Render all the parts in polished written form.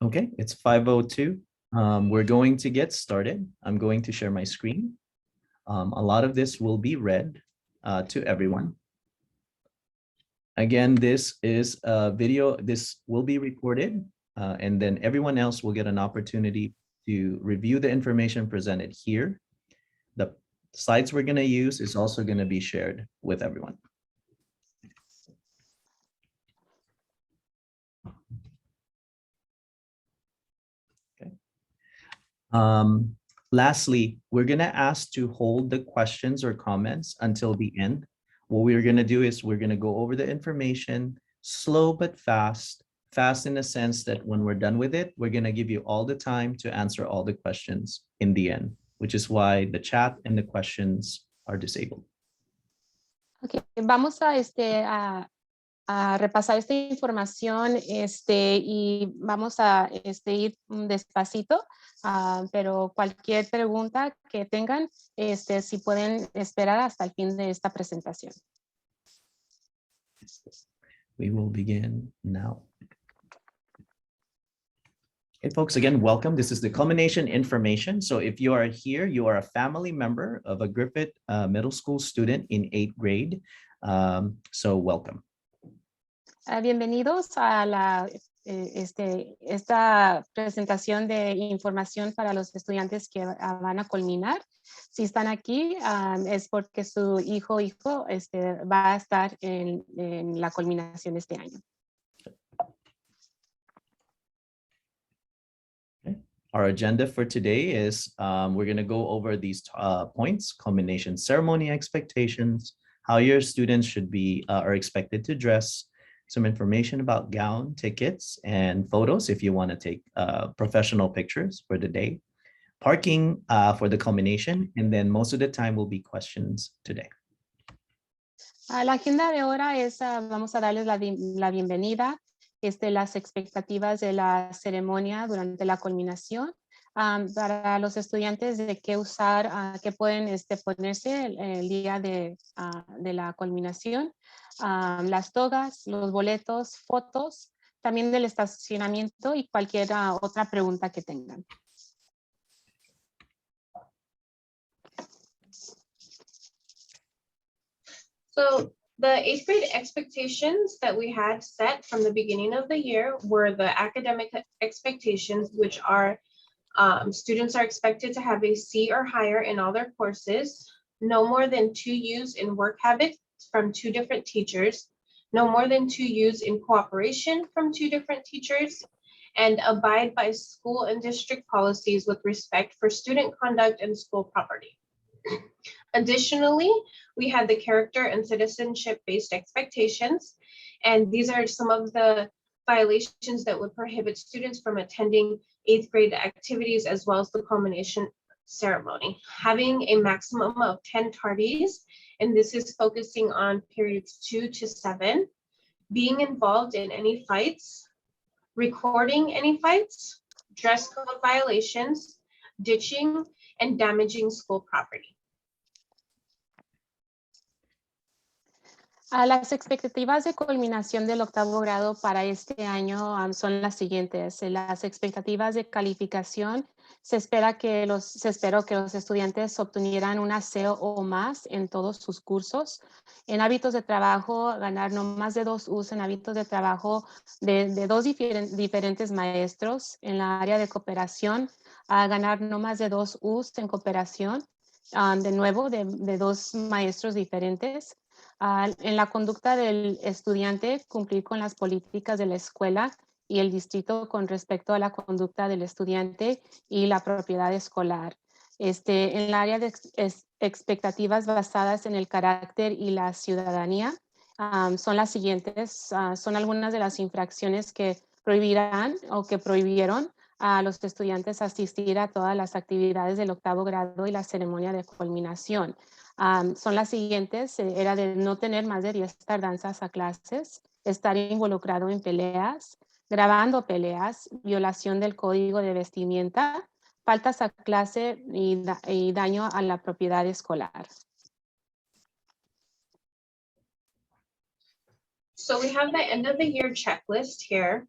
Okay, it's 5:02. We're going to get started. I'm going to share my screen. A lot of this will be read to everyone. Again, this is a video. This will be recorded, and then everyone else will get an opportunity to review the information presented here. The slides we're going to use is also going to be shared with everyone. Okay. Lastly, we're going to ask to hold the questions or comments until the end. What we're going to do is we're going to go over the information slow but fast. Fast in the sense that when we're done with it, we're going to give you all the time to answer all the questions in the end, which is why the chat and the questions are disabled. Okay, vamos a repasar esta información y vamos a ir despacito, pero cualquier pregunta que tengan, si pueden esperar hasta el fin de esta presentación. We will begin now. Okay, folks, again, welcome. This is the culmination information. So if you are here, you are a family member of a Griffith Middle School student in 8th grade. So welcome. Bienvenidos a esta presentación de información para los estudiantes que van a culminar. Si están aquí, es porque su hijo va a estar en la culminación este año. Our agenda for today is we're going to go over these points: culmination ceremony expectations, how your students should be are expected to dress, some information about gown tickets and photos if you want to take professional pictures for the day, parking for the culmination, and then most of the time will be questions today. La agenda de ahora es, vamos a darles la bienvenida, las expectativas de la ceremonia durante la culminación, para los estudiantes de qué usar, qué pueden ponerse el día de la culminación, las togas, los boletos, fotos, también del estacionamiento y cualquier otra pregunta que tengan. So the 8th grade expectations that we had set from the beginning of the year were the academic expectations, which are students are expected to have a C or higher in all their courses, no more than 2 U's in work habits from 2 different teachers, no more than 2 U's in cooperation from 2 different teachers, and abide by school and district policies with respect for student conduct and school property. Additionally, we had the character and citizenship-based expectations, and these are some of the violations that would prohibit students from attending 8th grade activities as well as the culmination ceremony. Having a maximum of 10 tardies, and this is focusing on periods 2 to 7, being involved in any fights, recording any fights, dress code violations, ditching, and damaging school property. Las expectativas de culminación del 8º grado para este año son las siguientes. Las expectativas de calificación, se esperó que los estudiantes obtuvieran una C o más en todos sus cursos. En hábitos de trabajo, ganar no más de 2 U's en hábitos de trabajo de 2 diferentes maestros. En la área de cooperación, ganar no más de 2 U's en cooperación, de nuevo de 2 maestros diferentes. En la conducta del estudiante, cumplir con las políticas de la escuela y el distrito con respecto a la conducta del estudiante y la propiedad escolar. En el área de expectativas basadas en el carácter y la ciudadanía, son las siguientes, son algunas de las infracciones que prohibirán o que prohibieron a los estudiantes asistir a todas las actividades del 8º grado y la ceremonia de culminación. Son las siguientes: era de no tener más de 10 tardanzas a clases, estar involucrado en peleas, grabando peleas, violación del código de vestimenta, faltas a clase y daño a la propiedad escolar. So we have the end of the year checklist here.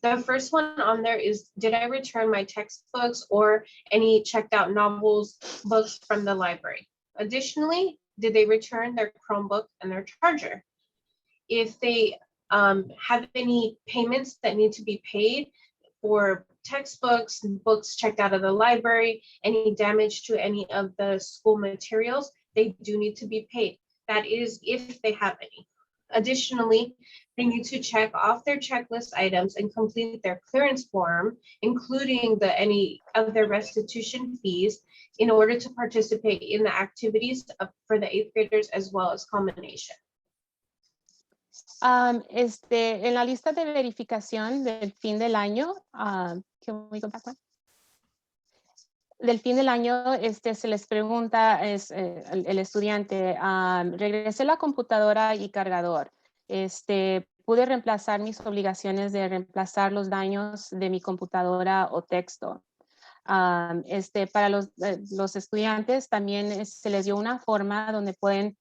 The first one on there is, did I return my textbooks or any checked out novels, books from the library? Additionally, did they return their Chromebook and their charger? If they have any payments that need to be paid for textbooks, books checked out of the library, any damage to any of the school materials, they do need to be paid. That is if they have any. Additionally, they need to check off their checklist items and complete their clearance form, including any of their restitution fees, in order to participate in the activities for the 8th graders as well as Culmination. En la lista de verificación del fin del año, can we go back one? Del fin del año, se les pregunta, el estudiante, regresé la computadora y cargador. Pude reemplazar mis obligaciones de reemplazar los daños de mi computadora o texto. Para los estudiantes también se les dio una forma donde pueden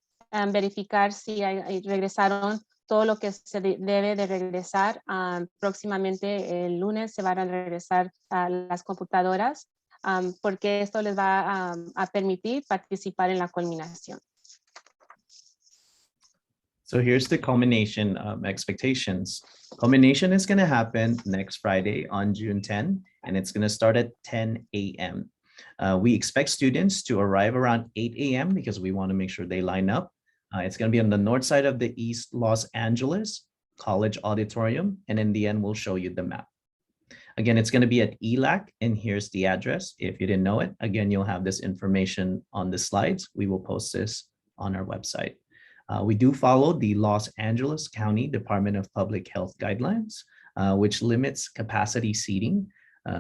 verificar si regresaron todo lo que se debe de regresar. Próximamente el lunes se van a regresar a las computadoras, porque esto les va a permitir participar en la culminación. So here's the culmination expectations. Culmination is going to happen next Friday on June 10, and it's going to start at 10 a.m. We expect students to arrive around 8 a.m. because we want to make sure they line up. It's going to be on the north side of the East Los Angeles College Auditorium, and in the end, we'll show you the map. Again, it's going to be at ELAC, and here's the address. If you didn't know it, again, you'll have this information on the slides. We will post this on our website. We do follow the Los Angeles County Department of Public Health guidelines, which limits capacity seating.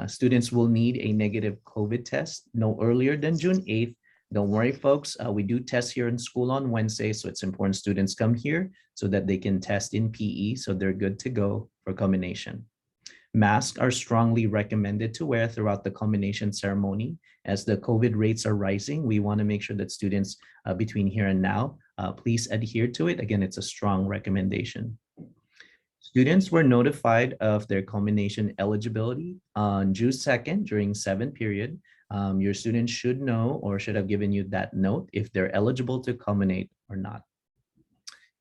Students will need a negative COVID test no earlier than June 8th. Don't worry, folks. We do test here in school on Wednesday, so it's important students come here so that they can test in PE, so they're good to go for culmination. Masks are strongly recommended to wear throughout the culmination ceremony. As the COVID rates are rising, we want to make sure that students between here and now, please adhere to it. Again, it's a strong recommendation. Students were notified of their culmination eligibility on June 2nd during 7th period. Your students should know or should have given you that note if they're eligible to culminate or not.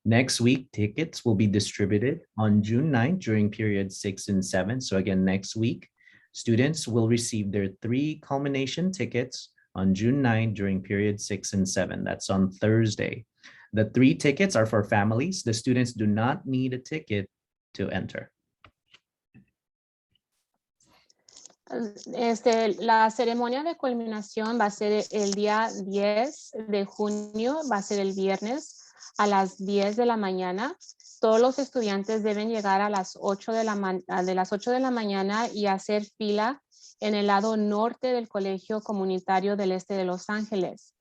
Next week, tickets will be distributed on June 9th during period 6 and 7. So again, next week, students will receive their 3 culmination tickets on June 9th during period 6 and 7. That's on Thursday. The 3 tickets are for families. The students do not need a ticket to enter. La ceremonia de culminación va a ser el día 10 de junio, va a ser el viernes a las 10 de la mañana. Todos los estudiantes deben llegar a las 8 de la mañana y hacer fila en el lado norte del Colegio Comunitario del Este de Los Ángeles.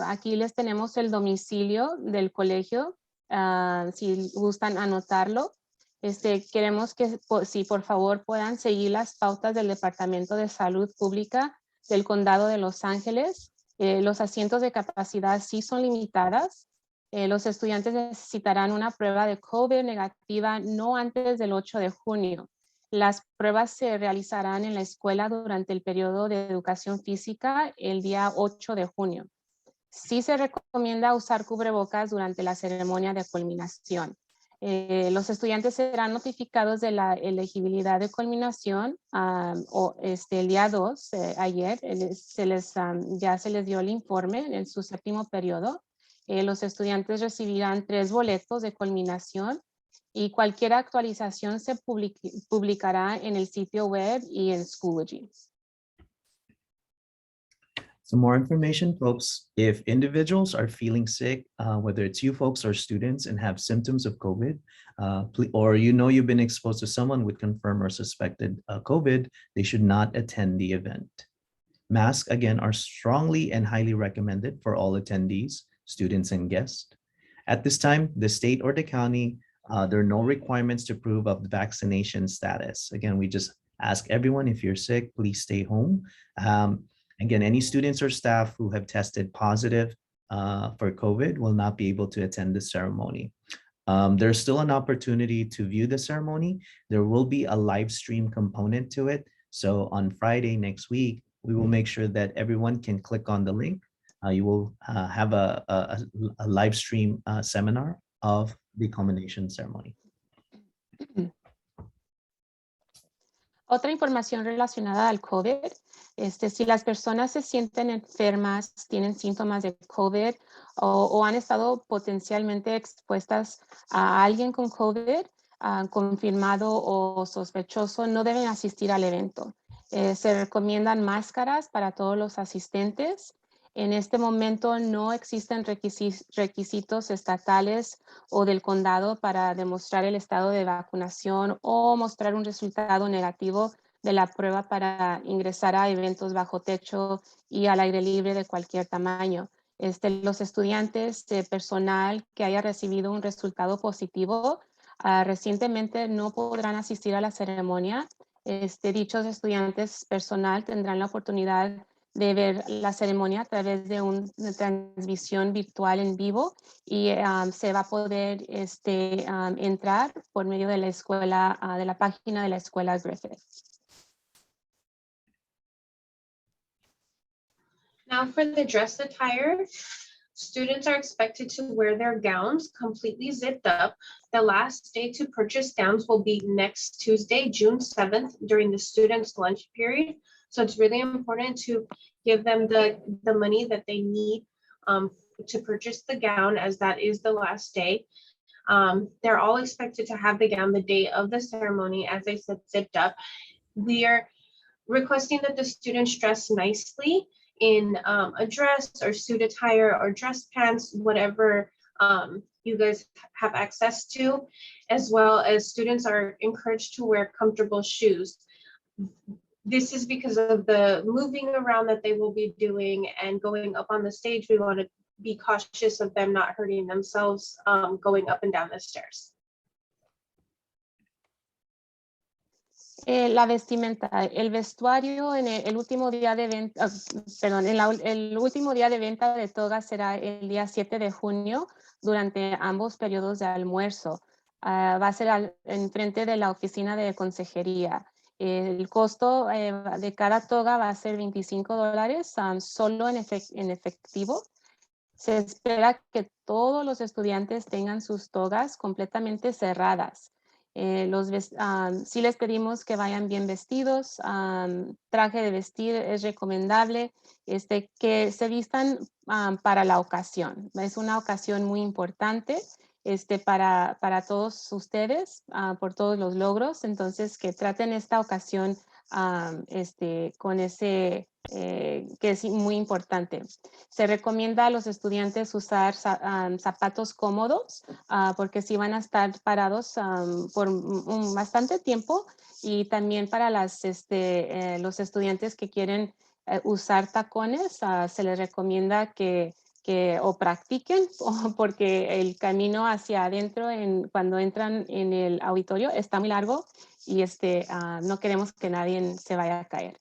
Aquí les tenemos el domicilio del colegio, si gustan anotarlo. Queremos que, si por favor puedan seguir las pautas del Departamento de Salud Pública del Condado de Los Ángeles. Los asientos de capacidad sí son limitadas. Los estudiantes necesitarán una prueba de COVID negativa no antes del 8 de junio. Las pruebas se realizarán en la escuela durante el periodo de educación física el día 8 de junio. Sí se recomienda usar cubrebocas durante la ceremonia de culminación. Los estudiantes serán notificados de la elegibilidad de culminación el día 2, ayer, ya se les dio el informe en su 7º periodo. Los estudiantes recibirán 3 boletos de culminación y cualquier actualización se publicará en el sitio web y en Schoology. Some more information, folks. If individuals are feeling sick, whether it's you folks or students and have symptoms of COVID, or you've been exposed to someone with confirmed or suspected COVID, they should not attend the event. Masks, again, are strongly and highly recommended for all attendees, students, and guests. At this time, the state or the county, there are no requirements to prove of the vaccination status. Again, we just ask everyone, if you're sick, please stay home. Again, any students or staff who have tested positive for COVID will not be able to attend the ceremony. There's still an opportunity to view the ceremony. There will be a live stream component to it. So on Friday next week, we will make sure that everyone can click on the link. You will have a live stream seminar of the culmination ceremony. Otra información relacionada al COVID, si las personas se sienten enfermas, tienen síntomas de COVID o han estado potencialmente expuestas a alguien con COVID, confirmado o sospechoso, no deben asistir al evento. Se recomiendan máscaras para todos los asistentes. En este momento no existen requisitos estatales o del condado para demostrar el estado de vacunación o mostrar un resultado negativo de la prueba para ingresar a eventos bajo techo y al aire libre de cualquier tamaño. Los estudiantes de personal que haya recibido un resultado positivo recientemente no podrán asistir a la ceremonia. Dichos estudiantes personal tendrán la oportunidad de ver la ceremonia a través de una transmisión virtual en vivo y se va a poder entrar por medio de la escuela, de la página de la escuela Griffith. Now for the dress attire, students are expected to wear their gowns completely zipped up. The last day to purchase gowns will be next Tuesday, June 7th, during the students' lunch period. So it's really important to give them the money that they need to purchase the gown, as that is the last day. They're all expected to have the gown the day of the ceremony, as I said, zipped up. We are requesting that the students dress nicely in a dress or suit attire or dress pants, whatever you guys have access to, as well as students are encouraged to wear comfortable shoes. This is because of the moving around that they will be doing and going up on the stage. We want to be cautious of them not hurting themselves going up and down the stairs. La vestimenta, el vestuario en el último día de venta, el último día de venta de togas será el día 7 de junio durante ambos periodos de almuerzo. Va a ser en frente de la oficina de consejería. El costo de cada toga va a ser $25 solo en efectivo. Se espera que todos los estudiantes tengan sus togas completamente cerradas. Sí les pedimos que vayan bien vestidos. Traje de vestir es recomendable que se vistan para la ocasión. Es una ocasión muy importante para todos ustedes, por todos los logros. Entonces, que traten esta ocasión con ese que es muy importante. Se recomienda a los estudiantes usar zapatos cómodos porque sí van a estar parados por bastante tiempo, y también para los estudiantes que quieren usar tacones, se les recomienda que o practiquen porque el camino hacia adentro cuando entran en el auditorio está muy largo y no queremos que nadie se vaya a caer.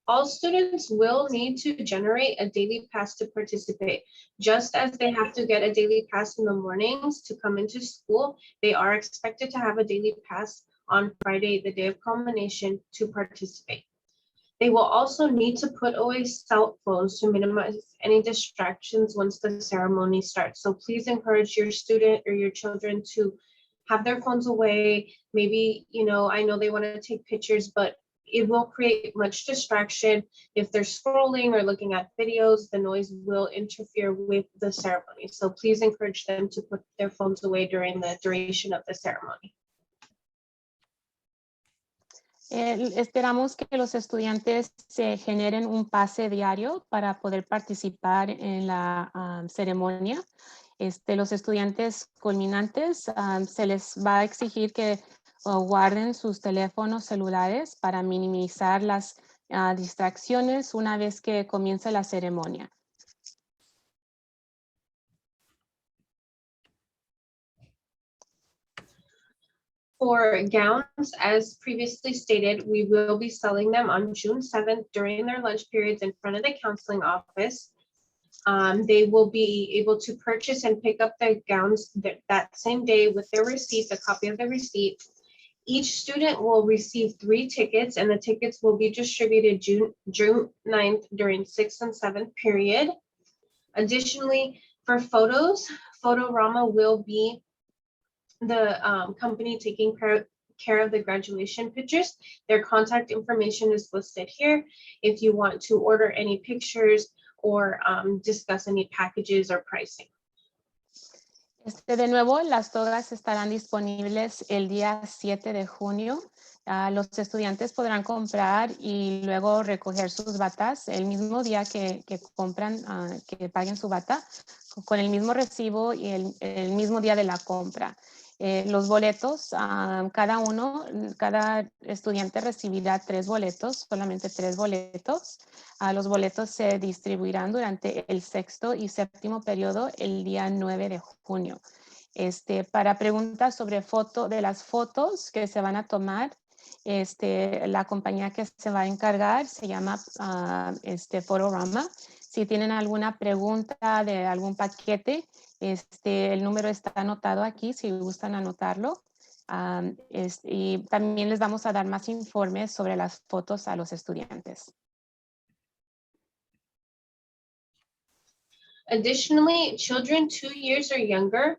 All students will need to generate a daily pass to participate. Just as they have to get a daily pass in the mornings to come into school, they are expected to have a daily pass on Friday, the day of culmination, to participate. They will also need to put away cell phones to minimize any distractions once the ceremony starts. So please encourage your student or your children to have their phones away. Maybe, I know they want to take pictures, but it will create much distraction. If they're scrolling or looking at videos, the noise will interfere with the ceremony. So please encourage them to put their phones away during the duration of the ceremony. Esperamos que los estudiantes se generen un pase diario para poder participar en la ceremonia. Los estudiantes culminantes se les va a exigir que guarden sus teléfonos celulares para minimizar las distracciones una vez que comience la ceremonia. For gowns, as previously stated, we will be selling them on June 7th during their lunch periods in front of the counseling office. They will be able to purchase and pick up their gowns that same day with their receipt, a copy of the receipt. Each student will receive 3 tickets, and the tickets will be distributed June 9th during 6th and 7th period. Additionally, for photos, Photorama will be the company taking care of the graduation pictures. Their contact information is listed here if you want to order any pictures or discuss any packages or pricing. De nuevo, las togas estarán disponibles el día 7 de junio. Los estudiantes podrán comprar y luego recoger sus batas el mismo día que compran, que paguen su bata, con el mismo recibo y el mismo día de la compra. Los boletos, cada estudiante recibirá 3 boletos, solamente 3 boletos. Los boletos se distribuirán durante el 6º y 7º periodo el día 9 de junio. Para preguntas sobre de las fotos que se van a tomar, la compañía que se va a encargar se llama Photorama. Si tienen alguna pregunta de algún paquete, el número está anotado aquí si gustan anotarlo. Y también les vamos a dar más informes sobre las fotos a los estudiantes. Additionally, children 2 years or younger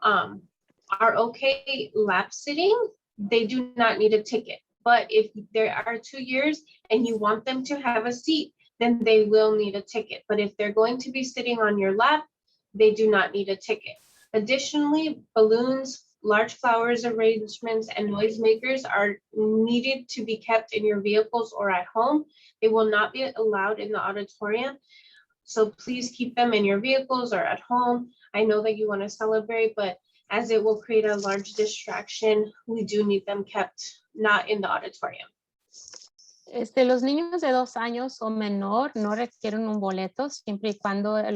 are okay lap sitting. They do not need a ticket. But if there are 2 years and you want them to have a seat, then they will need a ticket. But if they're going to be sitting on your lap, they do not need a ticket. Additionally, balloons, large flowers arrangements, and noisemakers are needed to be kept in your vehicles or at home. They will not be allowed in the auditorium. So please keep them in your vehicles or at home. I know that you want to celebrate, but as it will create a large distraction, we do need them kept not in the auditorium. Los niños de 2 años o menor no requieren un boleto siempre y cuando el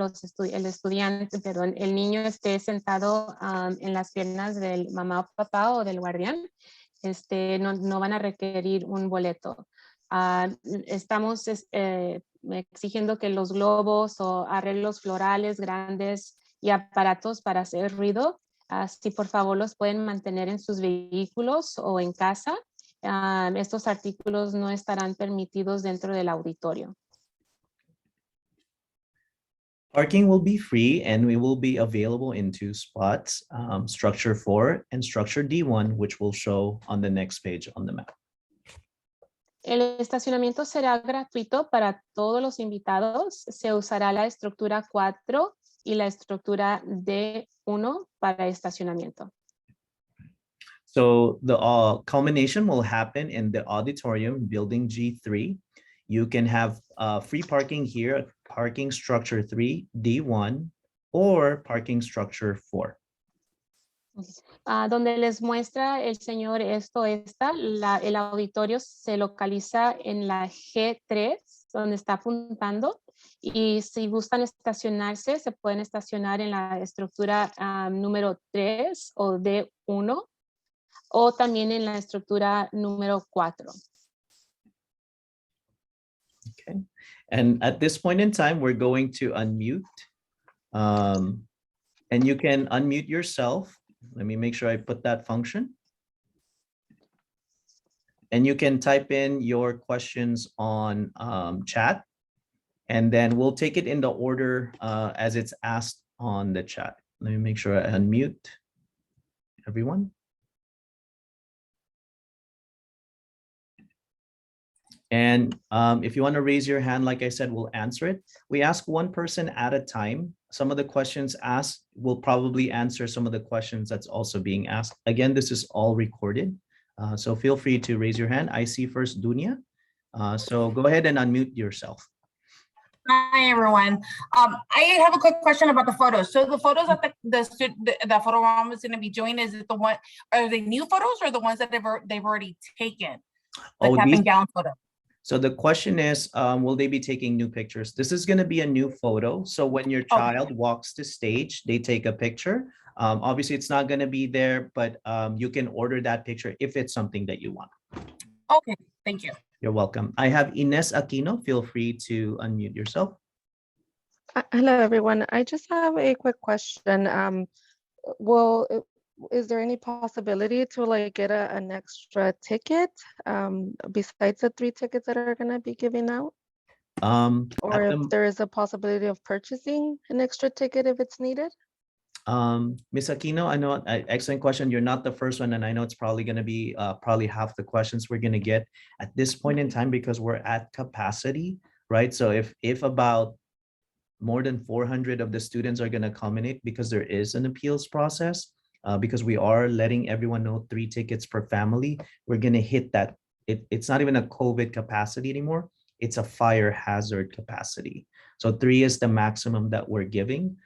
niño esté sentado en las piernas del mamá o papá o del guardián. No van a requerir un boleto. Estamos exigiendo que los globos o arreglos florales grandes y aparatos para hacer ruido, si por favor los pueden mantener en sus vehículos o en casa. Estos artículos no estarán permitidos dentro del auditorio. Parking will be free and we will be available in 2 spots, structure 4 and structure D1, which will show on the next page on the map. El estacionamiento será gratuito para todos los invitados. Se usará la estructura 4 y la estructura D1 para estacionamiento. So the culmination will happen in the auditorium, building G3. You can have free parking here, parking structure 3, D1, or parking structure 4. Donde les muestra el señor el auditorio se localiza en la G3, donde está apuntando. Y si gustan estacionarse, se pueden estacionar en la estructura número 3 o D1. O también en la estructura número 4. Okay. And at this point in time, we're going to unmute. And you can unmute yourself. Let me make sure I put that function. And you can type in your questions on chat. And then we'll take it in the order as it's asked on the chat. Let me make sure I unmute everyone. And if you want to raise your hand, like I said, we'll answer it. We ask one person at a time. Some of the questions asked, we'll probably answer some of the questions that's also being asked. Again, this is all recorded. So feel free to raise your hand. I see first Dunya. So go ahead and unmute yourself. Hi, everyone. I have a quick question about the photos. So the photos that the Photorama is going to be doing, is it are they new photos or the ones that they've already taken? The cap and gown photo. So the question is, will they be taking new pictures? This is going to be a new photo. So when your child walks to stage, they take a picture. Obviously, it's not going to be there, but you can order that picture if it's something that you want. Okay, thank you. You're welcome. I have Ines Aquino. Feel free to unmute yourself. Hello, everyone. I just have a quick question. Well, is there any possibility to like get an extra ticket besides the 3 tickets that are going to be given out? Or At if there is a possibility of purchasing an extra ticket if it's needed? Ms. Aquino, I know, excellent question. You're not the first one, and I know it's probably going to be probably half the questions we're going to get at this point in time because we're at capacity, right? So if about more than 400 of the students are going to culminate because there is an appeals process, because we are letting everyone know 3 tickets per family, we're going to hit that. It's not even a COVID capacity anymore. It's a fire hazard capacity. So 3 is the maximum that we're giving.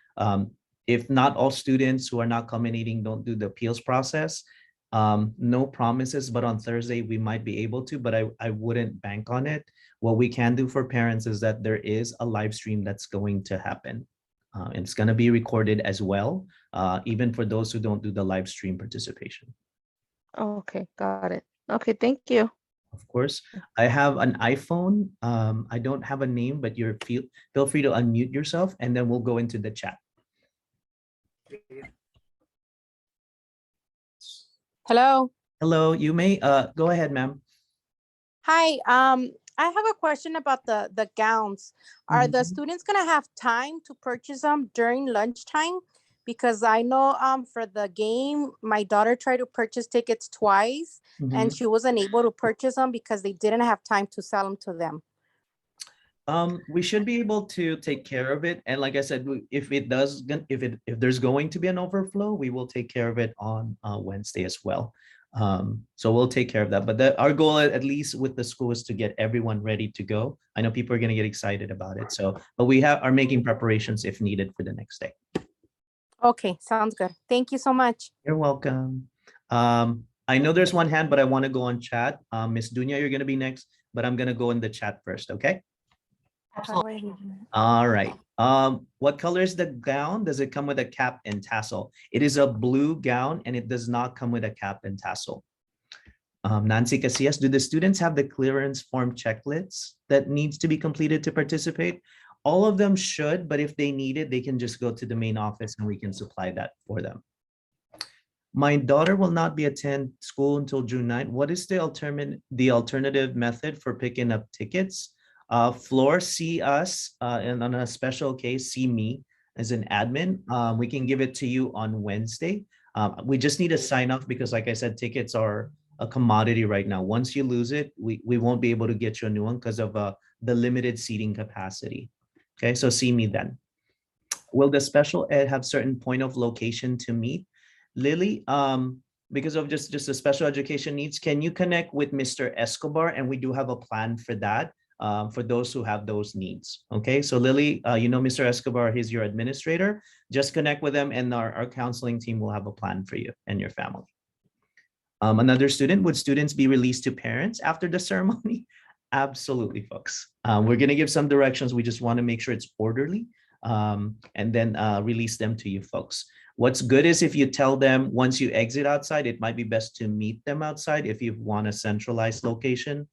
If not all students who are not culminating don't do the appeals process, no promises, but on Thursday we might be able to, but I wouldn't bank on it. What we can do for parents is that there is a live stream that's going to happen. It's going to be recorded as well, even for those who don't do the live stream participation. Okay, got it. Okay, thank you. Of course, I have an iPhone. I don't have a name, but feel free to unmute yourself and then we'll go into the chat. Hello. Hello, you may go ahead, ma'am. Hi. I have a question about the gowns. Are the Mhm. students gonna have time to purchase them during lunchtime? Because I know for the game, my daughter tried to purchase tickets twice and Mhm. she wasn't able to purchase them because they didn't have time to sell them to them. We should be able to take care of it. And like I said, if there's going to be an overflow, we will take care of it on Wednesday as well. So we'll take care of that. But our goal, at least with the school, is to get everyone ready to go. I know people are going to get excited about it. So, but we are making preparations if needed for the next day. Okay, sounds good. Thank you so much. You're welcome. I know there's one hand, but I want to go on chat. Miss Dunya, you're going to be next, but I'm going to go in the chat first. Okay. Absolutely. All right. What color is the gown? Does it come with a cap and tassel? It is a blue gown and it does not come with a cap and tassel. Nancy Casillas, do the students have the clearance form checklists that needs to be completed to participate? All of them should, but if they need it, they can just go to the main office and we can supply that for them. My daughter will not be attend school until June 9th. What is the alternative method for picking up tickets? Floor, see us, and on a special case, see me as an admin. We can give it to you on Wednesday. We just need to sign off because like I said, tickets are a commodity right now. Once you lose it, we won't be able to get you a new one because of the limited seating capacity. Okay, so see me then. Will the special ed have certain point of location to meet? Lily, because of just the special education needs, can you connect with Mr. Escobar? And we do have a plan for that, for those who have those needs. Okay, so Lily, you know Mr. Escobar, he's your administrator. Just connect with them and our counseling team will have a plan for you and your family. Another student, would students be released to parents after the ceremony? Absolutely, folks. We're gonna give some directions. We just wanna make sure it's orderly and then release them to you folks. What's good is if you tell them once you exit outside, it might be best to meet them outside if you want a centralized location.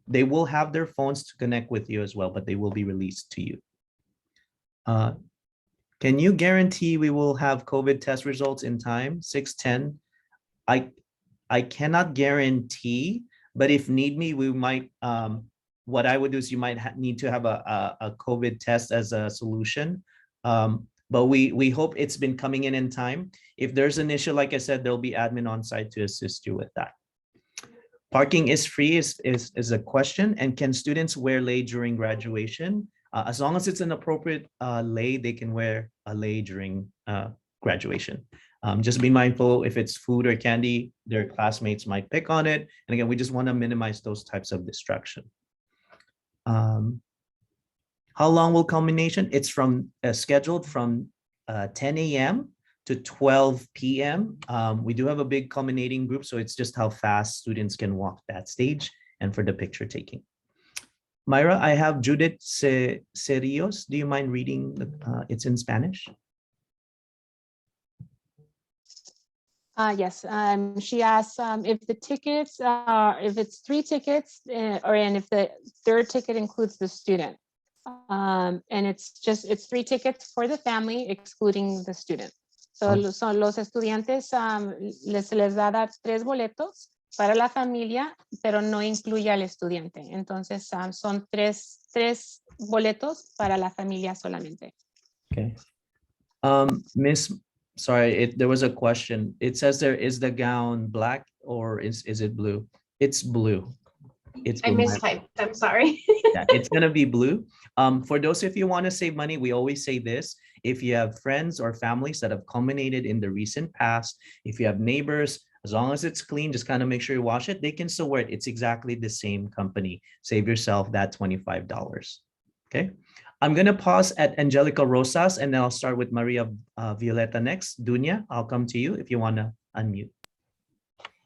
They will have their phones to connect with you as well, but they will be released to you. Can you guarantee we will have COVID test results in time, 6/10? I cannot guarantee, but if need me, we might, what I would do is you might need to have a COVID test as a solution. But we hope it's been coming in time. If there's an issue, like I said, there'll be admin on site to assist you with that. Parking is free is a question. And can students wear lei during graduation? As long as it's an appropriate lei, they can wear a lei during graduation. Just be mindful if it's food or candy, their classmates might pick on it. And again, we just want to minimize those types of distraction. How long will culmination? It's scheduled from 10 a.m. to 12 p.m. We do have a big culminating group, so it's just how fast students can walk that stage and for the picture taking. Myra, I have Judith Serios. Do you mind reading? It's in Spanish. Yes, she asked if the tickets are, if it's 3 tickets and if the third ticket includes the student. And it's 3 tickets for the family, excluding the student. So son los estudiantes, les da dar 3 boletos para la familia, pero no incluye al estudiante. Entonces, son tres boletos para la familia solamente. Okay. Miss, sorry, there was a question. It says there, is the gown black or is it blue? It's blue. I mistyped, I'm sorry. Yeah, it's gonna be blue. For those if you want to save money, we always say this. If you have friends or families that have culminated in the recent past, if you have neighbors, as long as it's clean, just kind of make sure you wash it. They can still wear it. It's exactly the same company. Save yourself that $25. Okay. I'm gonna pause at Angelica Rosas and then I'll start with Maria Violeta next. Dunya, I'll come to you if you want to unmute.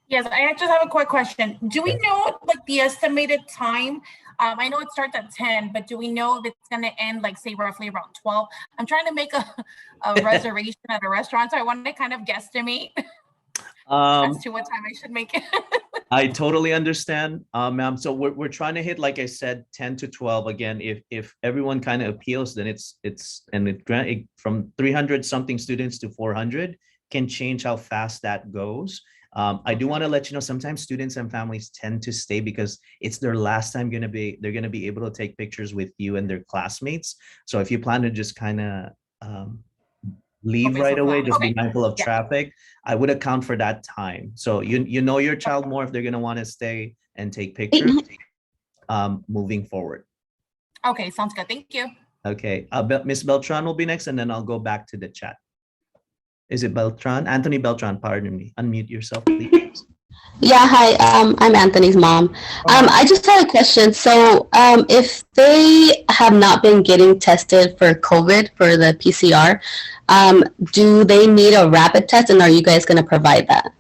Yes, I just have a quick question. Do we know like the estimated time? I know it starts at 10, but do we know if it's going to end like say roughly around 12? I'm trying to make a reservation at a restaurant, so I wanted to kind of guesstimate as to what time I should make it. I totally understand, ma'am. So we're trying to hit, like I said, 10 to 12. Again, if everyone kind of appeals, then it from 300 something students to 400 can change how fast that goes. I do want to let you know, sometimes students and families tend to stay because it's their last time they're going to be able to take pictures with you and their classmates. So if you plan to just kind of leave right away, just be mindful of traffic, I would account for that time. So you know your child more if they're going to want to stay and take pictures moving forward. Okay, sounds good. Thank you. Okay, Miss Beltran will be next and then I'll go back to the chat. Is it Beltran? Anthony Beltran, pardon me. Unmute yourself, please. Yeah, hi, I'm Anthony's mom. I just had a question. So if they have not been getting tested for COVID for the PCR, do they need a rapid test and are you guys going to provide that?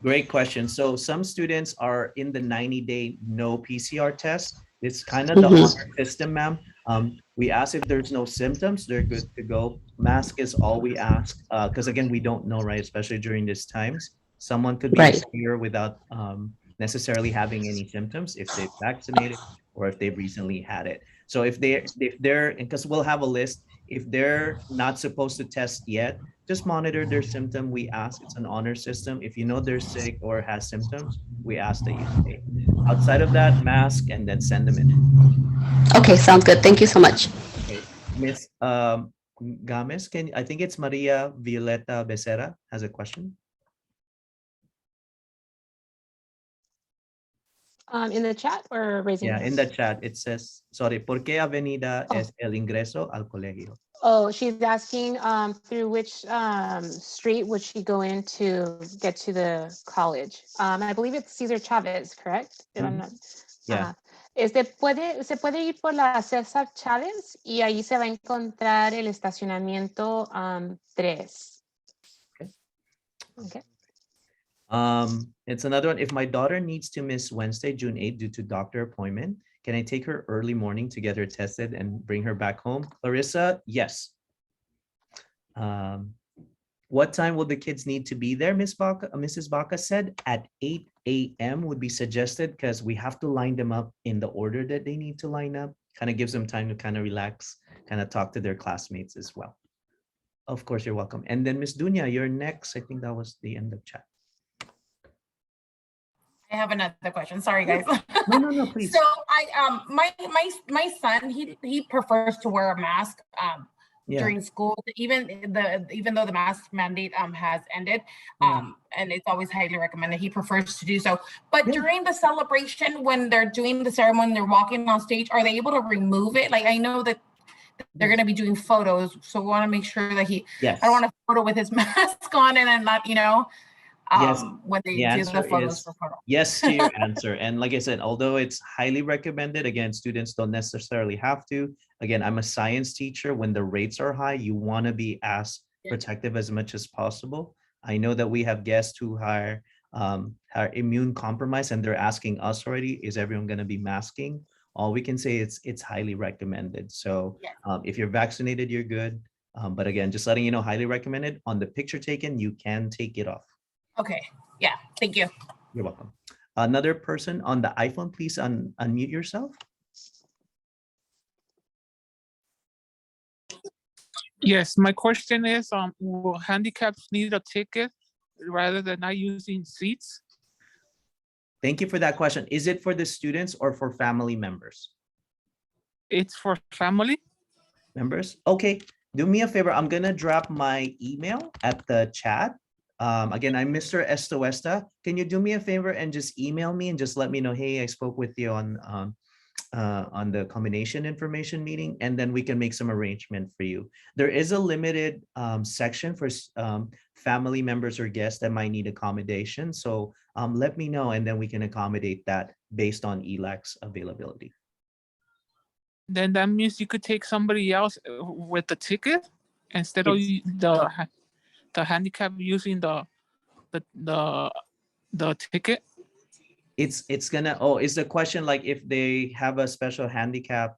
Great question. So some students are in the 90-day no PCR test. It's kind of the honor system, ma'am. We ask if there's no symptoms, they're good to go. Mask is all we ask, because again, we don't know, right? Especially during these times, someone could be here without necessarily having any symptoms if they've vaccinated or if they've recently had it. So if they're, because we'll have a list, if they're not supposed to test yet, just monitor their symptom. We ask, it's an honor system. If you know they're sick or has symptoms, we ask that you stay. Outside of that, mask and then send them in. Okay, sounds good. Thank you so much. Okay. Miss Gomez, I think it's Maria Violeta Becerra has a question. In the chat or raising? Yeah, in the chat it says, sorry, ¿por qué avenida es el ingreso al colegio? Oh, she's asking through which street would she go in to get to the college? I believe it's Cesar Chavez, correct? If I'm not, yeah. Se puede ir por la César Chávez y ahí se va a encontrar el estacionamiento 3. Okay. It's another one. If my daughter needs to miss Wednesday, June 8th due to doctor appointment, can I take her early morning to get her tested and bring her back home? Clarissa, yes. What time will the kids need to be there? Mrs. Baca said at 8 a.m. would be suggested because we have to line them up in the order that they need to line up. Kind of gives them time to kind of relax, kind of talk to their classmates as well. Of course, you're welcome. And then Miss Dunya, you're next. I think that was the end of chat. I have another question. Sorry, guys. No, please. So my son, he prefers to wear a mask during school, even though the mask mandate has ended, and it's always highly recommended. He prefers to do so. But during the celebration, when they're doing the ceremony, they're walking on stage, are they able to remove it? Like I know that they're going to be doing photos, so we want to make sure that I don't want a photo with his mask on and not, when they do the photos for photo. Yes to your answer. And like I said, although it's highly recommended, again, students don't necessarily have to. Again, I'm a science teacher. When the rates are high, you want to be as protective as much as possible. I know that we have guests who are immune compromised and they're asking us already, is everyone going to be masking? All we can say is it's highly recommended. So if you're vaccinated, you're good. But again, just letting you know, highly recommended. On the picture taken, you can take it off. Okay. Yeah. Thank you. You're welcome. Another person on the iPhone, please unmute yourself. Yes, my question is, will handicaps need a ticket rather than not using seats? Thank you for that question. Is it for the students or for family members? It's for family. Members? Okay, do me a favor. I'm gonna drop my email at the chat. Again, I'm Mr. Estoesta. Can you do me a favor and just email me and just let me know, hey, I spoke with you on the combination information meeting, and then we can make some arrangement for you. There is a limited section for family members or guests that might need accommodation. So let me know, and then we can accommodate that based on ELAC's availability. Then that means you could take somebody else with the ticket instead of the handicap using the ticket. It's gonna, oh, is the question like if they have a special handicap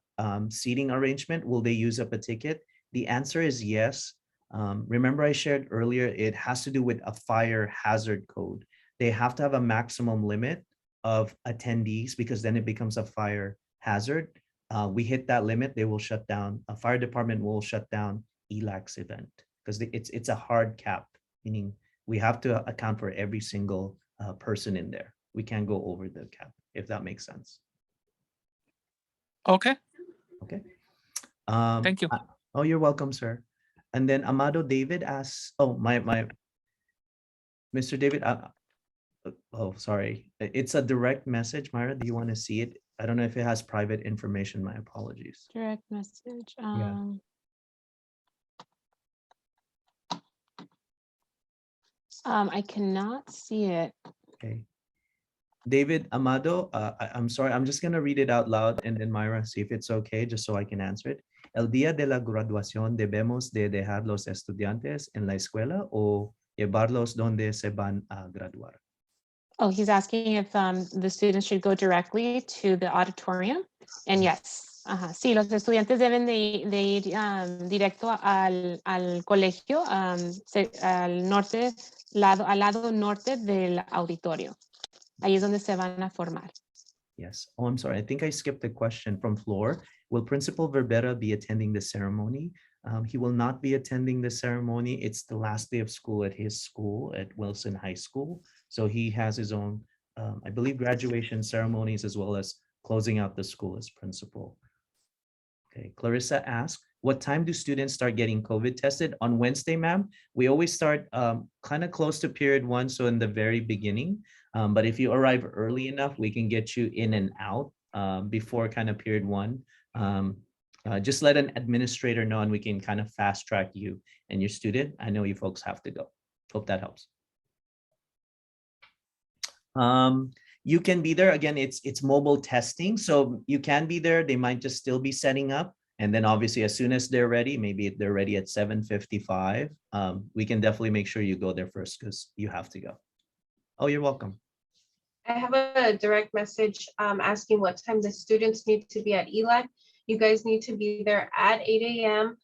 seating arrangement, will they use up a ticket? The answer is yes. Remember I shared earlier, it has to do with a fire hazard code. They have to have a maximum limit of attendees because then it becomes a fire hazard. We hit that limit, they will shut down. A fire department will shut down ELAC's event because it's a hard cap, meaning we have to account for every single person in there. We can't go over the cap, if that makes sense. Okay. Okay. Thank you. Oh, you're welcome, sir. And then Amado David asks, oh, my Mr. David, oh, sorry. It's a direct message, Myra. Do you want to see it? I don't know if it has private information. My apologies. Direct message. Yeah. I cannot see it. Okay. David Amado, I'm sorry, I'm just going to read it out loud, and then Myra, see if it's okay, just so I can answer it. El día de la graduación debemos de dejar los estudiantes en la escuela o llevarlos donde se van a graduar. Oh, he's asking if the students should go directly to the auditorium. And yes, sí, los estudiantes deben de ir directo al colegio, al norte, al lado norte del auditorio. Ahí es donde se van a formar. Yes. Oh, I'm sorry. I think I skipped the question from Floor. Will Principal Verbera be attending the ceremony? He will not be attending the ceremony. It's the last day of school at his school at Wilson High School. So he has his own, I believe, graduation ceremonies as well as closing out the school as principal. Okay, Clarissa asked, what time do students start getting COVID tested? On Wednesday, ma'am. We always start kind of close to period 1, so in the very beginning. But if you arrive early enough, we can get you in and out before kind of period 1. Just let an administrator know and we can kind of fast track you and your student. I know you folks have to go. Hope that helps. You can be there. Again, it's mobile testing. So you can be there. They might just still be setting up. And then obviously, as soon as they're ready, maybe they're ready at 7:55, we can definitely make sure you go there first because you have to go. Oh, you're welcome. I have a direct message asking what time the students need to be at ELAC. You guys need to be there at 8 a.m.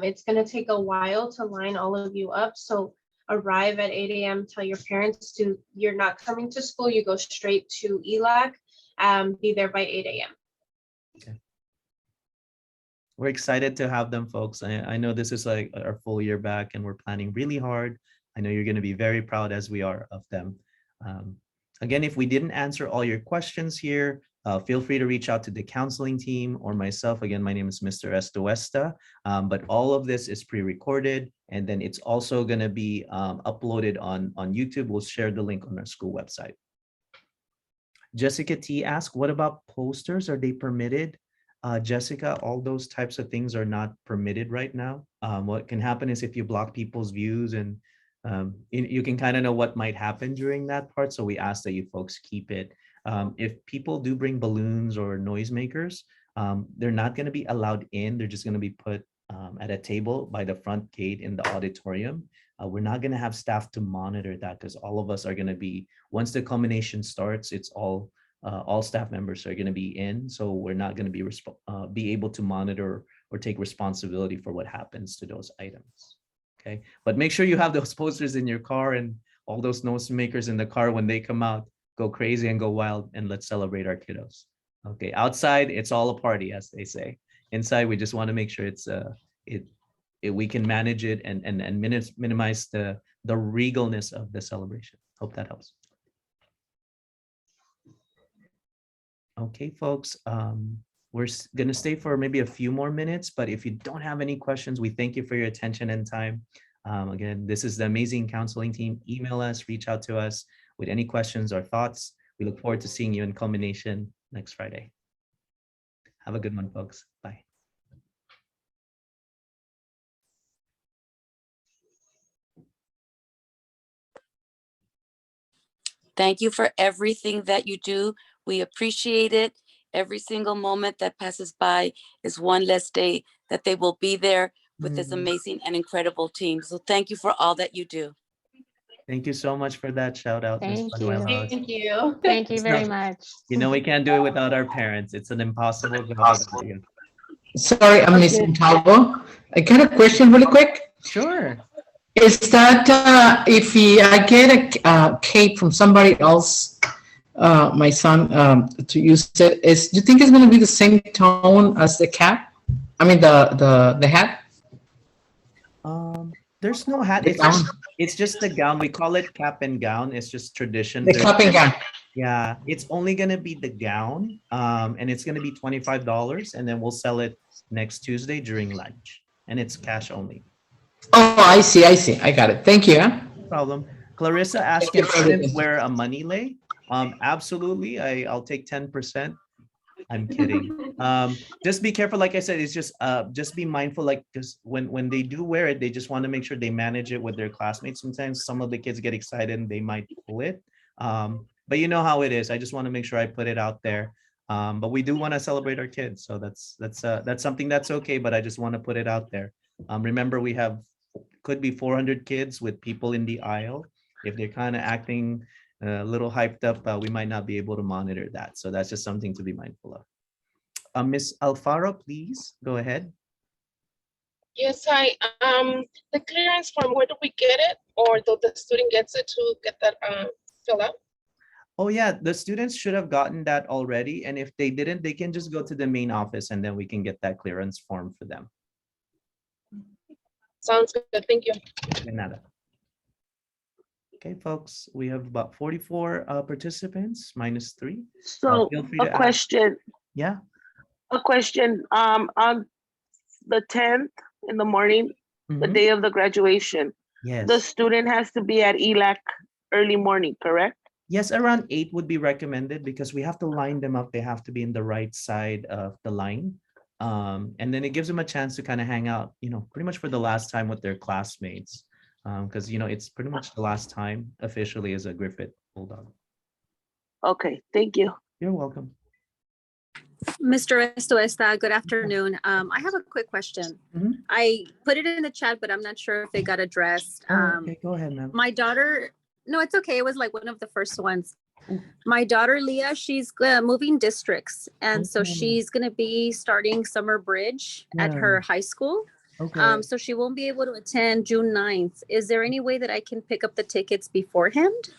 It's going to take a while to line all of you up. So arrive at 8 a.m. Tell your parents you're not coming to school. You go straight to ELAC. Be there by 8 a.m. Okay. We're excited to have them, folks. I know this is like our full year back and we're planning really hard. I know you're going to be very proud as we are of them. Again, if we didn't answer all your questions here, feel free to reach out to the counseling team or myself. Again, my name is Mr. Estoesta, but all of this is pre-recorded and then it's also going to be uploaded on YouTube. We'll share the link on our school website. Jessica T asked, what about posters? Are they permitted? Jessica, all those types of things are not permitted right now. What can happen is if you block people's views and you can kind of know what might happen during that part. So we ask that you folks keep it. If people do bring balloons or noisemakers, they're not going to be allowed in. They're just going to be put at a table by the front gate in the auditorium. We're not going to have staff to monitor that because all of us are going to be, once the culmination starts, it's all staff members are going to be in. So we're not going to be able to monitor or take responsibility for what happens to those items. Okay, but make sure you have those posters in your car and all those noisemakers in the car when they come out. Go crazy and go wild and let's celebrate our kiddos. Okay, outside it's all a party, as they say. Inside we just want to make sure it's we can manage it and minimize the regalness of the celebration. Hope that helps. Okay, folks, we're gonna stay for maybe a few more minutes, but if you don't have any questions, we thank you for your attention and time. Again, this is the amazing counseling team. Email us, reach out to us with any questions or thoughts. We look forward to seeing you in Culmination next Friday. Have a good one, folks. Bye. Thank you for everything that you do. We appreciate it. Every single moment that passes by is one less day that they will be there with this amazing and incredible team. So thank you for all that you do. Thank you so much for that shout out, Ms. Thank you. Manuela. Thank you. Thank you It's very not- much. You know, we can't do it without our parents. It's an impossible job. Sorry, I'm Miss Montalvo. I got a question really quick. Sure. Is that if I get a cape from somebody else, my son, to use it, do you think it's going to be the same tone as the cap? I mean, the hat? There's no hat. It's just the gown. We call it cap and gown. It's just tradition. The cap and gown. Yeah, it's only gonna be the gown, and it's gonna be $25, and then we'll sell it next Tuesday during lunch, and it's cash only. Oh, I see. I got it. Thank you. No problem. Clarissa asked if students wear a money lay. Absolutely. I'll take 10%. I'm kidding. Just be careful. Like I said, it's just be mindful. Like, because when they do wear it, they just want to make sure they manage it with their classmates. Sometimes some of the kids get excited and they might pull it. But you know how it is. I just want to make sure I put it out there. But we do want to celebrate our kids, so that's something that's okay. But I just want to put it out there. Remember, we could be 400 kids with people in the aisle. If they're kind of acting a little hyped up, we might not be able to monitor that. So that's just something to be mindful of. Miss Alfaro, please go ahead. Yes, hi. The clearance form, where do we get it? Or do the student gets it to get that filled out? Oh yeah, the students should have gotten that already. And if they didn't, they can just go to the main office and then we can get that clearance form for them. Sounds good, thank you. De nada. Okay, folks, we have about 44 participants, minus 3. So Feel free a to ask. question, Yeah. a question, on the 10th in the morning, the Mhm. day of the graduation, Yes. the student has to be at ELAC early morning, correct? Yes, around 8 would be recommended because we have to line them up. They have to be in the right side of the line. And then it gives them a chance to kind of hang out, pretty much for the last time with their classmates. Because, it's pretty much the last time officially as a Griffith Bulldog. Okay, thank you. You're welcome. Mr. Estoesta, good afternoon. I have a quick question. Mhm. I put it in the chat, but I'm not sure if it got addressed. Okay, go ahead, ma'am. My daughter, no, it's okay. It was like one of the first ones. My daughter, Leah, she's moving districts. And so Okay. she's going to be starting summer bridge at Yeah. her high school. Okay. So she won't be able to attend June 9th. Is there any way that I can pick up the tickets beforehand?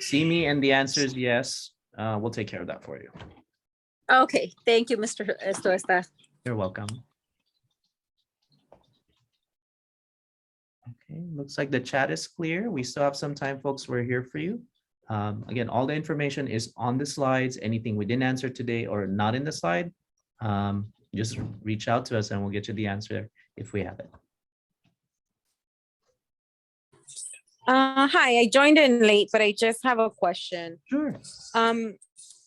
See me, and the answer is yes. We'll take care of that for you. Okay, thank you, Mr. Estoesta. You're welcome. Okay, looks like the chat is clear. We still have some time, folks. We're here for you. Again, all the information is on the slides. Anything we didn't answer today or not in the slide, just reach out to us and we'll get you the answer if we have it. Hi, I joined in late, but I just have a question. Sure.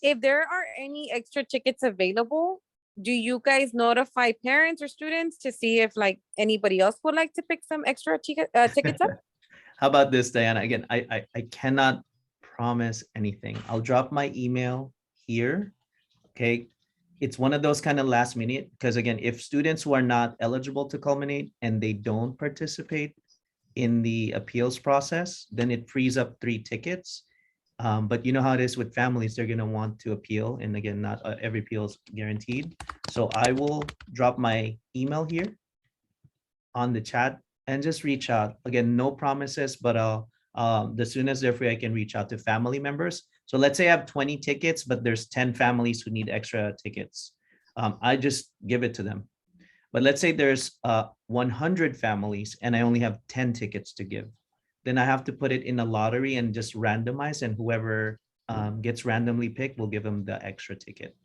If there are any extra tickets available, do you guys notify parents or students to see if like anybody else would like to pick some extra tickets up? How about this, Diana? Again, I cannot promise anything. I'll drop my email here. Okay. It's one of those kind of last minute, because again, if students who are not eligible to culminate and they don't participate in the appeals process, then it frees up 3 tickets. But you know how it is with families, they're going to want to appeal. And again, not every appeal is guaranteed. So I will drop my email here on the chat and just reach out. Again, no promises, but as soon as they're free, I can reach out to family members. So let's say I have 20 tickets, but there's 10 families who need extra tickets. I just give it to them. But let's say there's 100 families and I only have 10 tickets to give, then I have to put it in a lottery and just randomize, and whoever gets randomly picked will give them the extra ticket.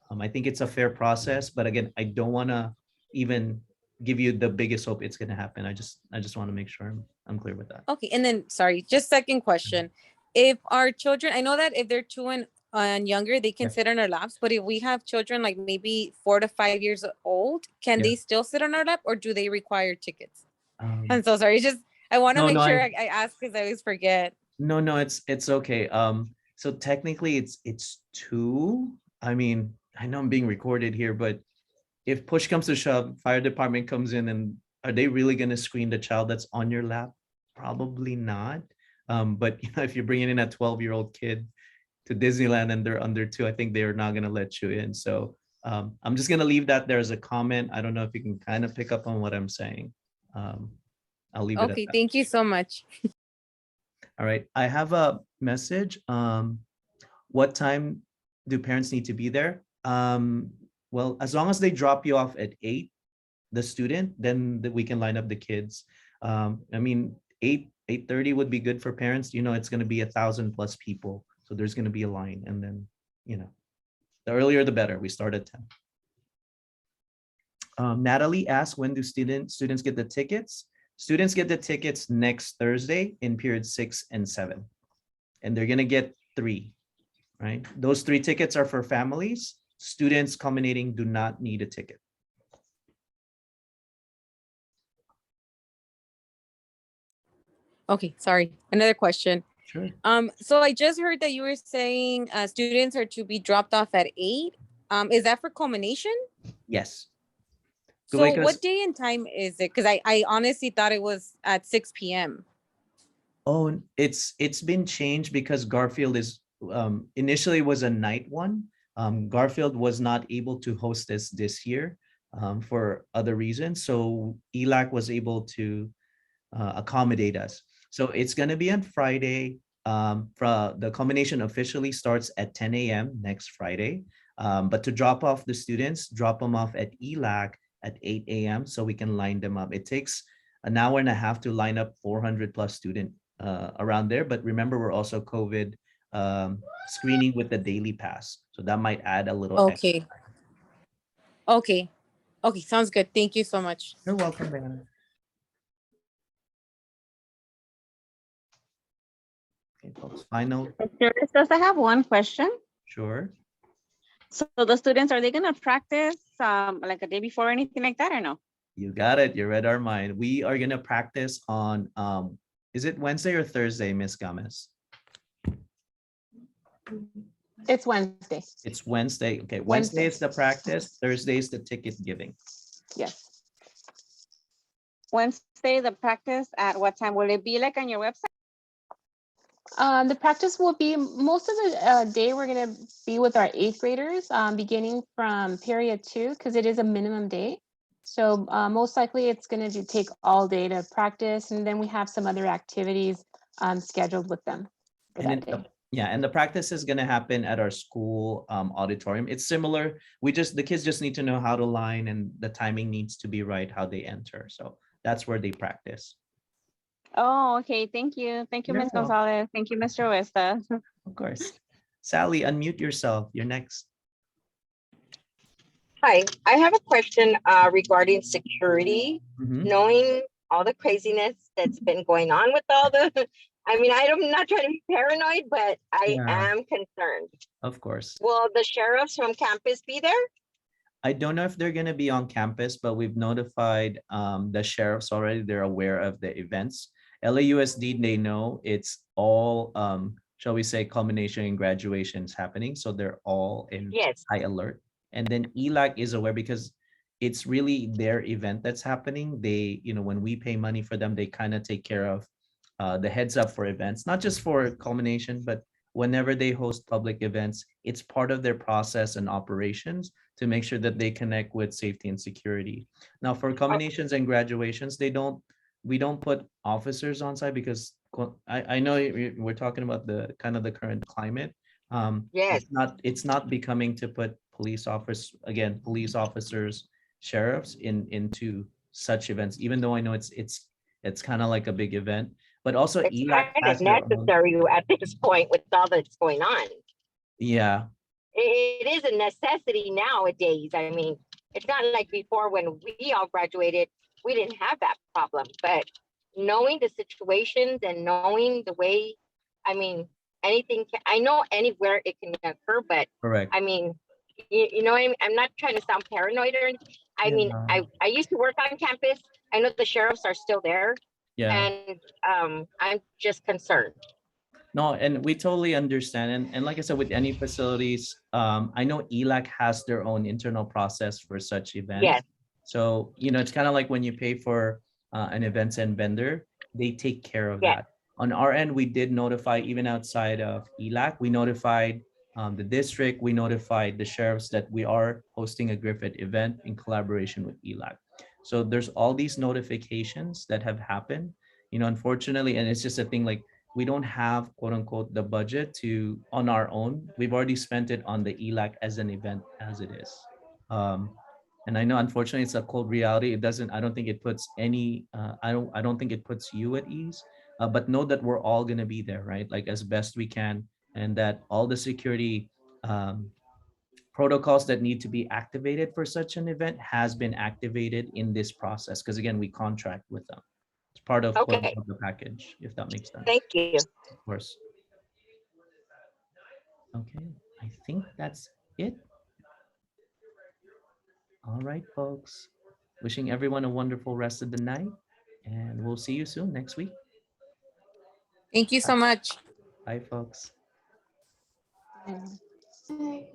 I think it's a fair process, but again, I don't want to even give you the biggest hope it's going to happen. I just want to make sure I'm clear with that. Okay, and then sorry, just second question. If our children, I know that if they're 2 and younger, they can Yeah. sit on our laps, but if we have children like maybe 4 to 5 years old, can Yeah. they still sit on our lap, or do they require tickets? Um, I'm so sorry. Just I want to No, make no, sure I ask because I always forget. no, it's okay. So technically it's two. I mean, I know I'm being recorded here, but if push comes to shove, fire department comes in, and are they really going to screen the child that's on your lap? Probably not. But if you're bringing in a 12-year-old kid to Disneyland and they're under 2, I think they're not going to let you in. So I'm just going to leave that there as a comment. I don't know if you can kind of pick up on what I'm saying. I'll leave it at Okay, that. thank you so much. All right, I have a message. What time do parents need to be there? Well, as long as they drop you off at 8, the student, then we can line up the kids. I mean, 8:30 would be good for parents. It's going to be 1,000 plus people, so there's going to be a line, and then the earlier the better. We start at 10. Natalie asked, when do students get the tickets? Students get the tickets next Thursday in period 6 and 7, and they're going to get 3, right? Those 3 tickets are for families. Students culminating do not need a ticket. Okay, sorry. Another question. Sure. So I just heard that you were saying students are to be dropped off at 8. Is that for culmination? Yes. So what day and time is it? Because I honestly thought it was at 6 p.m. Oh, it's been changed because Garfield is initially was a night one. Garfield was not able to host this year for other reasons. So ELAC was able to accommodate us. So it's going to be on Friday. The culmination officially starts at 10 a.m. next Friday. But to drop off the students, drop them off at ELAC at 8 a.m. so we can line them up. It takes an hour and a half to line up 400 plus student around there. But remember, we're also COVID screening with the daily pass. So that might add a little Okay. extra. Okay. Okay, sounds good. Thank you so much. You're welcome, Diana. Okay, folks, final. Does I have one question? Sure. So the students, are they gonna practice like a day before or anything like that, or no? You got it. You read our mind. We are gonna practice on is it Wednesday or Thursday, Miss Gomez? It's Wednesday. It's Wednesday. Okay, Wednesday is the practice, Thursday is the ticket giving. Yes. Wednesday, the practice at what time? Will it be like on your website? The practice will be most of the day. We're going to be with our 8th graders beginning from period 2 because it is a minimum day. So most likely it's going to take all day to practice, and then we have some other activities scheduled with them for that day. Yeah, and the practice is going to happen at our school auditorium. It's similar. The kids just need to know how to line, and the timing needs to be right, how they enter. So that's where they practice. Oh, okay. Thank you. Thank you, You're Ms. welcome. Gonzalez. Thank you, Mr. Westa. Of course. Sally, unmute yourself. You're next. Hi, I have a question regarding security. Knowing all the craziness that's been going on with all the, I'm not trying to be paranoid, but I am concerned. Of course. Will the sheriffs from campus be there? I don't know if they're going to be on campus, but we've notified the sheriffs already. They're aware of the events. LAUSD, they know it's all, shall we say, culmination and graduations happening. So they're all in high alert. And then ELAC is aware because it's really their event that's happening. They, when we pay money for them, they kind of take care of the heads up for events, not just for culmination, but whenever they host public events, it's part of their process and operations to make sure that they connect with safety and security. Now for culminations and graduations, we don't put officers on site because I know we're talking about the current climate. It's not becoming to put police officers, sheriffs into such events, even though I know it's kind of like a big event, but also It's ELAC kind has of their own. necessary at this point with all that's going on. Yeah. It is a necessity nowadays. I mean, it's not like before when we all graduated, we didn't have that problem. But knowing the situations and knowing the way, I mean, anything, I know anywhere it can occur, but Correct. I mean, you know, I'm not trying to sound paranoid or anything. I mean, I used to work on campus. I know the sheriffs are still there. Yeah. And I'm just concerned. No, and we totally understand. And like I said, with any facilities, I know ELAC has their own internal process for such events. Yes. So, you know, it's kind of like when you pay for an events and vendor, they take care of that. On our end, we did notify, even outside of ELAC, we notified the district, we notified the sheriffs that we are hosting a Griffith event in collaboration with ELAC. So there's all these notifications that have happened, you know, unfortunately, and it's just a thing like, we don't have quote unquote the budget to on our own. We've already spent it on the ELAC as an event as it is. And I know unfortunately it's a cold reality. It doesn't, I don't think it puts any, I don't think it puts you at ease, but know that we're all gonna be there, right? Like as best we can, and that all the security protocols that need to be activated for such an event has been activated in this process. Because again, we contract with them. It's part of quote unquote the package, if that makes sense. Thank you. Of course. Okay, I think that's it. All right, folks. Wishing everyone a wonderful rest of the night, and we'll see you soon next week. Thank you so much. Bye, folks. Bye.